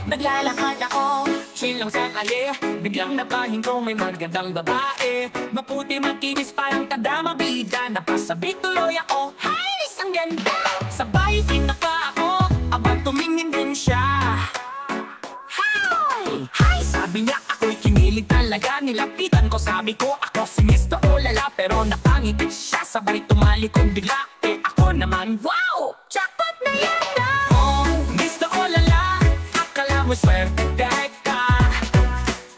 Naglalakad ako, chill lang sa kali. Biglang napahinto may magandang babae. Maputi makinis parang kadama bida. Napasabik tuloy ako, Haris ang ganda. Sabay tinaka ako, abang tumingin din siya. Hi! Sabi niya ako'y kinilig talaga. Nilapitan ko, sabi ko ako si Mr. Olala. Pero napangiti siya, sabay tumalikod bigla. Eh ako naman, wow! Jackpot na yata! Oh, Mr. Olala, akala mo swerte ka.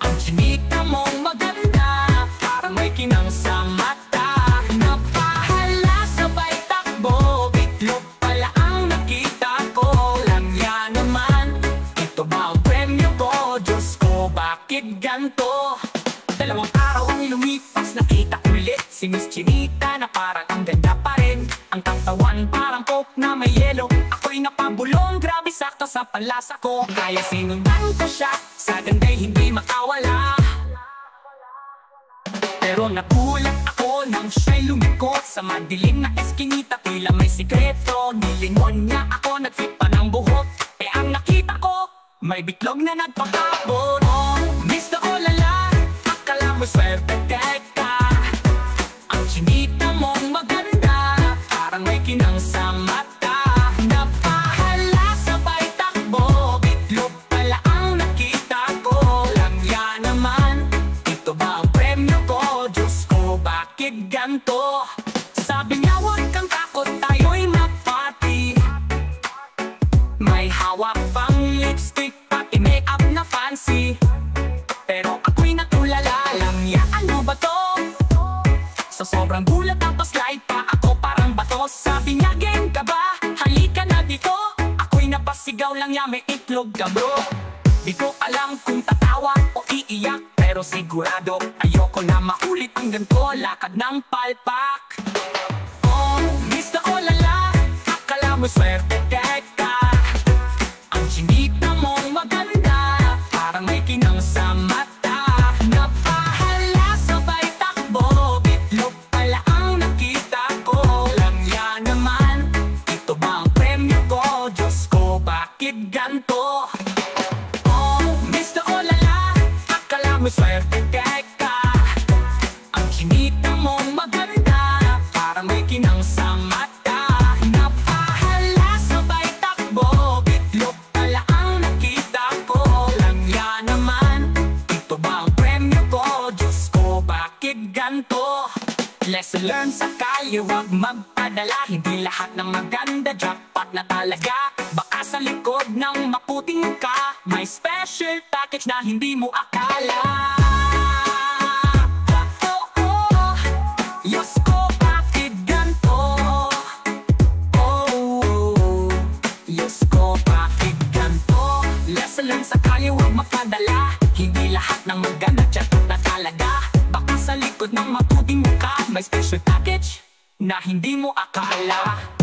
Ang chinika mong maganda, parang may kinang sa mata. Napahala sabay takbo, bitlog pala ang nakita ko. Lang yan naman, ito ba ang premyo ko? Diyos ko, bakit ganto? Dalawang araw ang lumipas, nakita ulit si Miss Chinita na parang ang ganda pa rin. Ang katawan parang coke na may yelo. Ako'y napabulong, grabe sakto sa palasa ko. Kaya sinundan ko siya, sa ganda'y hindi makawala. Pero nagulat ako nang siya'y lumikot sa madilim na eskinita. Tila may sikreto, nilingon niya ako, nagfit pa ng buhok. Eh ang nakita ko, may bitlog na nagpakabot. Oh, Mr. Olala, akala mo swerte ka. Ang chinita mong maganda, parang may kinang sa mata. Napahala sabay takbo, bitlog pala ang nakita ko. Lang yan naman, ito ba ang premyo ko? Diyos ko, bakit ganto? Sabi niya huwag kang takot, tayo'y mag-party. May hawak pang lipstick, pati make-up na fancy. Pero ako'y natulala lang niya, ano ba to? Sa sobrang gulat tapos slide pa ako parang bato. Sabi niya game ka ba? Halika na dito. Ako'y napasigaw lang niya, may itlog ka bro. Di ko alam kung tatawa o iiyak, pero sigurado ayoko na maulit ang ganito. Lakad ng palpak. Oh, Mr. Olala, akala mo swerte ka. Ang chinita mong maganda, parang may kinang sa mata. Napahala sabay takbo, bitlog pala ang nakita ko. Lang yan naman, ito ba ang premyo ko? Diyos ko, bakit ganto? Oh, Mr. Olala, akala mo swerte ka. Ang chinita mong maganda, parang may kinang sa mata. Napahala sabay takbo, bitlog pala ang nakita ko. Lang yan naman, ito ba ang premyo ko? Diyos ko, bakit ganto? Lesson learned sa kalye, huwag magpadala. Hindi lahat ng maganda, jackpot na talaga. Baka sa likod ng maputing ka, may special package na hindi mo akala. Oh, oh, Diyos ko, bakit ganto? Oh, Diyos ko, bakit ganto? Lesson learned sa kalye, huwag magpadala. Hindi lahat ng maganda, jackpot na talaga. Baka sa likod ng maputing mukha, may special package na hindi mo akala.